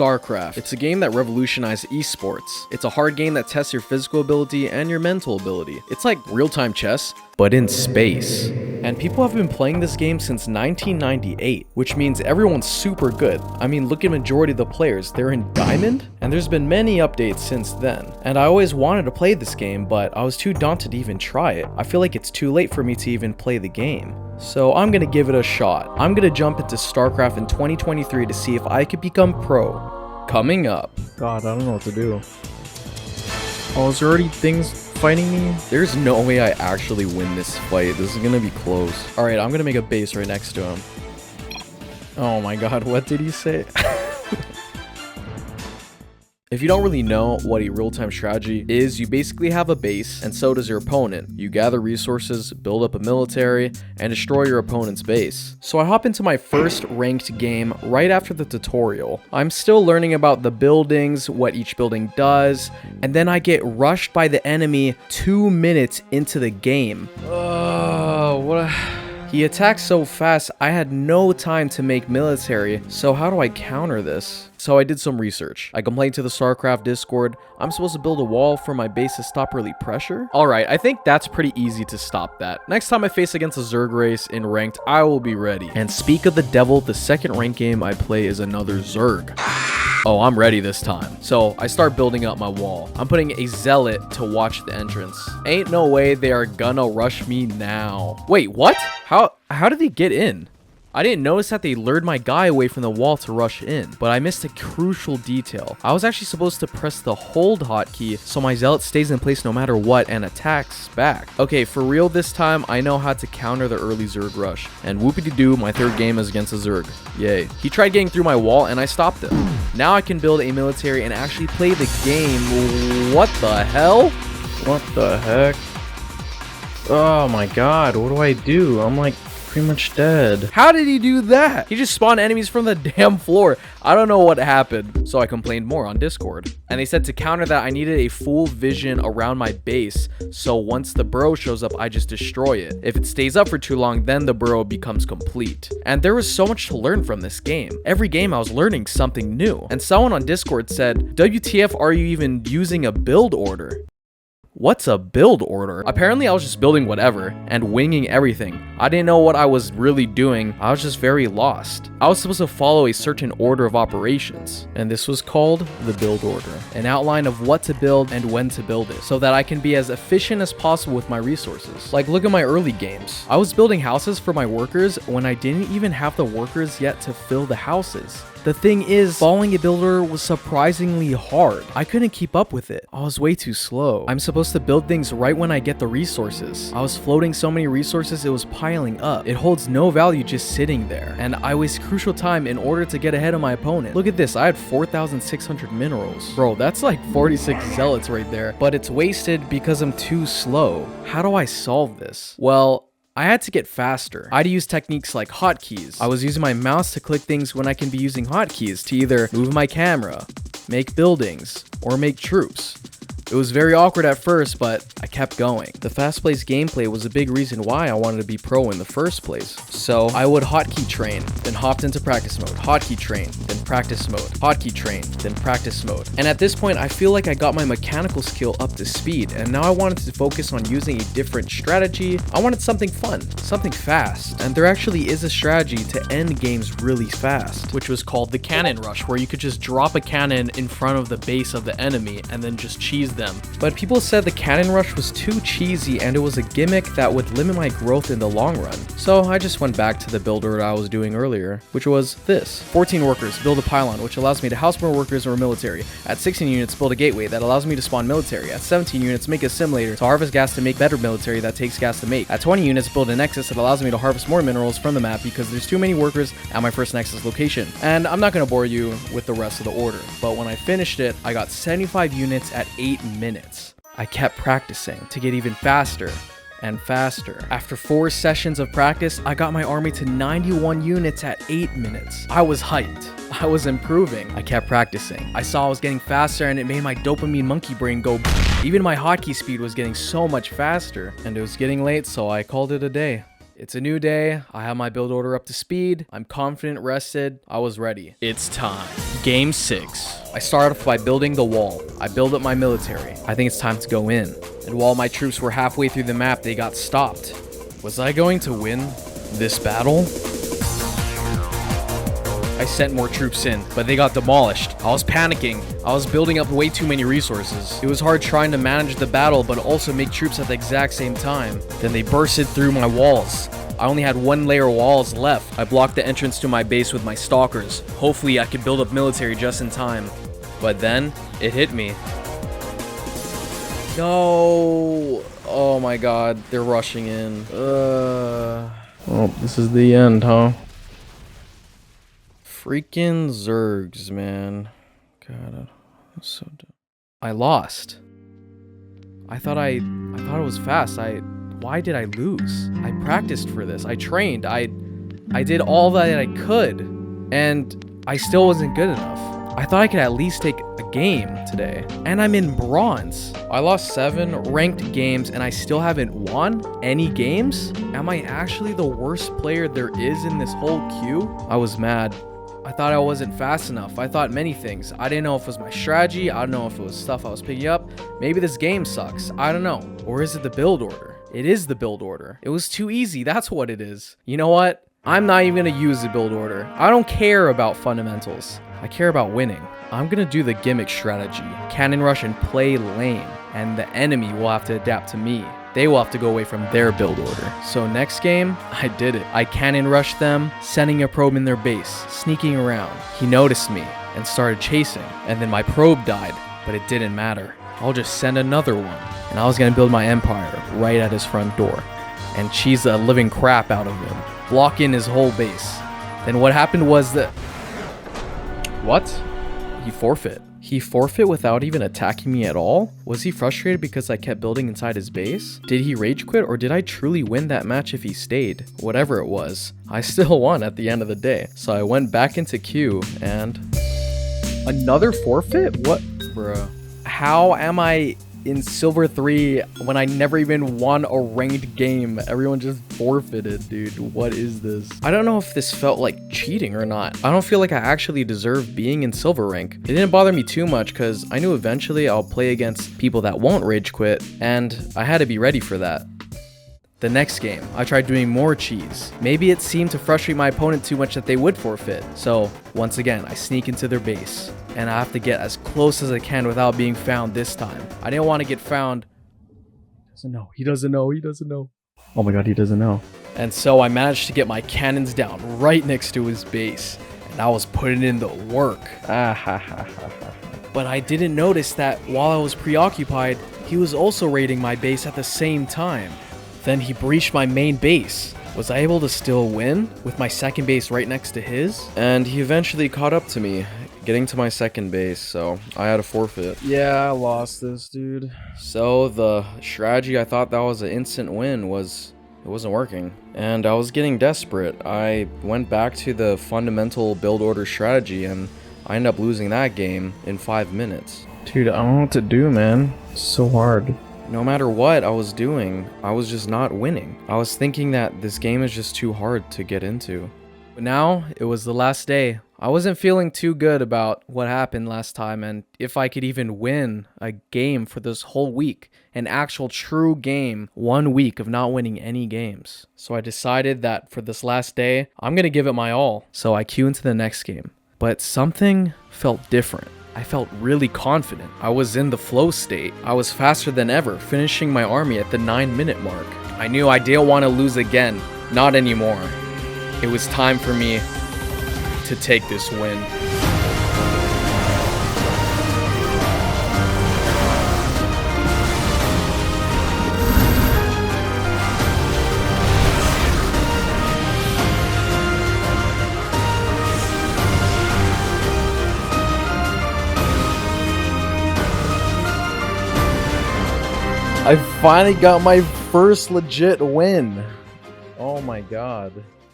StarCraft. It's a game that revolutionized esports. It's a hard game that tests your physical ability and your mental ability. It's like real-time chess, but in space. And people have been playing this game since 1998, which means everyone's super good. I mean, look at majority of the players, they're in Diamond, and there's been many updates since then. And I always wanted to play this game, but I was too daunted to even try it. I feel like it's too late for me to even play the game. So I'm gonna give it a shot. I'm gonna jump into StarCraft in 2023 to see if I could become pro. Coming up. God, I don't know what to do. Oh, is there already things fighting me? There's no way I actually win this fight. This is gonna be close. Alright, I'm gonna make a base right next to him. Oh my god, what did he say? If you don't really know what a real-time strategy is, you basically have a base, and so does your opponent. You gather resources, build up a military, and destroy your opponent's base. So I hop into my first ranked game right after the tutorial. I'm still learning about the buildings, what each building does, and then I get rushed by the enemy 2 minutes into the game. He attacked so fast, I had no time to make military, so how do I counter this? So I did some research. I complained to the StarCraft Discord. I'm supposed to build a wall for my base to stop early pressure? Alright, I think that's pretty easy to stop that. Next time I face against a Zerg race in ranked, I will be ready. And speak of the devil, the second ranked game I play is another Zerg. Oh, I'm ready this time. So I start building up my wall. I'm putting a zealot to watch the entrance. Ain't no way they are gonna rush me now. Wait, what? How did they get in? I didn't notice that they lured my guy away from the wall to rush in, but I missed a crucial detail. I was actually supposed to press the hold hotkey so my zealot stays in place no matter what and attacks back. Okay, for real this time, I know how to counter the early Zerg rush. And whoopity-doo, my third game is against a Zerg. Yay. He tried getting through my wall and I stopped him. Now I can build a military and actually play the game. What the hell? What the heck? Oh my god, what do I do? I'm like pretty much dead. How did he do that? He just spawned enemies from the damn floor. I don't know what happened. So I complained more on Discord. And they said to counter that I needed a full vision around my base. So once the burrow shows up, I just destroy it. If it stays up for too long, then the burrow becomes complete. And there was so much to learn from this game. Every game I was learning something new. And someone on Discord said, WTF, are you even using a build order? What's a build order? Apparently I was just building whatever and winging everything. I didn't know what I was really doing. I was just very lost. I was supposed to follow a certain order of operations, and this was called the build order. An outline of what to build and when to build it, so that I can be as efficient as possible with my resources. Like, look at my early games. I was building houses for my workers when I didn't even have the workers yet to fill the houses. The thing is, following a builder was surprisingly hard. I couldn't keep up with it. I was way too slow. I'm supposed to build things right when I get the resources. I was floating so many resources, it was piling up. It holds no value just sitting there. And I waste crucial time in order to get ahead of my opponent. Look at this, I had 4,600 minerals. Bro, that's like 46 zealots right there. But it's wasted because I'm too slow. How do I solve this? Well, I had to get faster. I had to use techniques like hotkeys. I was using my mouse to click things when I can be using hotkeys to either move my camera, make buildings, or make troops. It was very awkward at first, but I kept going. The fast-paced gameplay was a big reason why I wanted to be pro in the first place. So I would hotkey train, then hopped into practice mode, hotkey train, then practice mode, hotkey train, then practice mode. And at this point, I feel like I got my mechanical skill up to speed, and now I wanted to focus on using a different strategy. I wanted something fun, something fast. And there actually is a strategy to end games really fast, which was called the cannon rush, where you could just drop a cannon in front of the base of the enemy and then just cheese them. But people said the cannon rush was too cheesy and it was a gimmick that would limit my growth in the long run. So I just went back to the builder I was doing earlier, which was this. 14 workers, build a pylon, which allows me to house more workers or military. At 16 units, build a gateway that allows me to spawn military. At 17 units, make a simulator to harvest gas to make better military that takes gas to make. At 20 units, build a nexus that allows me to harvest more minerals from the map because there's too many workers at my first nexus location. And I'm not going to bore you with the rest of the order, but when I finished it, I got 75 units at 8 minutes. I kept practicing to get even faster and faster. After 4 sessions of practice, I got my army to 91 units at 8 minutes. I was hyped. I was improving. I kept practicing. I saw I was getting faster and it made my dopamine monkey brain go. Even my hotkey speed was getting so much faster. And it was getting late, so I called it a day. It's a new day. I have my build order up to speed. I'm confident, rested. I was ready. It's time. Game 6. I start off by building the wall. I build up my military. I think it's time to go in. And while my troops were halfway through the map, they got stopped. Was I going to win this battle? I sent more troops in, but they got demolished. I was panicking. I was building up way too many resources. It was hard trying to manage the battle, but also make troops at the exact same time. Then they bursted through my walls. I only had one layer of walls left. I blocked the entrance to my base with my stalkers. Hopefully I could build up military just in time. But then, it hit me. No! Oh my god, they're rushing in. Well, this is the end, huh? Freaking Zergs, man. God, that's so dumb. I lost. I thought it was fast. Why did I lose? I practiced for this. I trained. I did all that I could, and I still wasn't good enough. I thought I could at least take a game today, and I'm in bronze. I lost 7 ranked games, and I still haven't won any games? Am I actually the worst player there is in this whole queue? I was mad. I thought I wasn't fast enough. I thought many things. I didn't know if it was my strategy. I don't know if it was stuff I was picking up. Maybe this game sucks. I don't know. Or is it the build order? It is the build order. It was too easy. That's what it is. You know what? I'm not even gonna use the build order. I don't care about fundamentals. I care about winning. I'm gonna do the gimmick strategy. Cannon rush and play lame. And the enemy will have to adapt to me. They will have to go away from their build order. So next game, I did it. I cannon rushed them, sending a probe in their base, sneaking around. He noticed me and started chasing. And then my probe died, but it didn't matter. I'll just send another one. And I was gonna build my empire right at his front door and cheese the living crap out of him, block in his whole base. Then what happened was that... What? He forfeit. He forfeit without even attacking me at all? Was he frustrated because I kept building inside his base? Did he rage quit, or did I truly win that match if he stayed? Whatever it was, I still won at the end of the day. So I went back into queue and... Another forfeit? What? Bruh. How am I in Silver 3 when I never even won a ranked game? Everyone just forfeited, dude. What is this? I don't know if this felt like cheating or not. I don't feel like I actually deserve being in Silver rank. It didn't bother me too much because I knew eventually I'll play against people that won't rage quit, and I had to be ready for that. The next game, I tried doing more cheese. Maybe it seemed to frustrate my opponent too much that they would forfeit. So, once again, I sneak into their base, and I have to get as close as I can without being found this time. I didn't want to get found. He doesn't know. Oh my god, he doesn't know. And so I managed to get my cannons down right next to his base, and I was putting in the work. But I didn't notice that while I was preoccupied, he was also raiding my base at the same time. Then he breached my main base. Was I able to still win with my second base right next to his? And he eventually caught up to me, getting to my second base, so I had to forfeit. Yeah, I lost this, dude. So the strategy I thought that was an instant win it wasn't working. And I was getting desperate. I went back to the fundamental build order strategy, and I ended up losing that game in 5 minutes. Dude, I don't know what to do, man. It's so hard. No matter what I was doing, I was just not winning. I was thinking that this game is just too hard to get into. But now, it was the last day. I wasn't feeling too good about what happened last time and if I could even win a game for this whole week. An actual true game, 1 week of not winning any games. So I decided that for this last day, I'm gonna give it my all. So I queue into the next game. But something felt different. I felt really confident. I was in the flow state. I was faster than ever, finishing my army at the 9-minute mark. I knew I didn't want to lose again. Not anymore. It was time for me to take this win. I finally got my first legit win. Oh my god.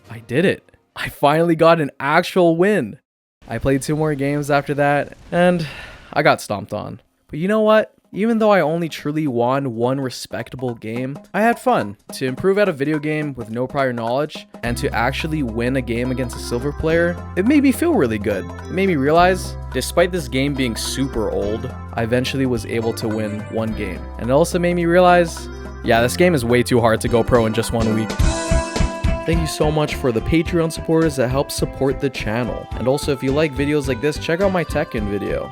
I did it. I finally got an actual win. I played 2 more games after that, and I got stomped on. But you know what? Even though I only truly won one respectable game, I had fun. To improve at a video game with no prior knowledge, and to actually win a game against a silver player, it made me feel really good. It made me realize, despite this game being super old, I eventually was able to win one game. And it also made me realize, yeah, this game is way too hard to go pro in just 1 week. Thank you so much for the Patreon supporters that help support the channel. And also, if you like videos like this, check out my Tekken video.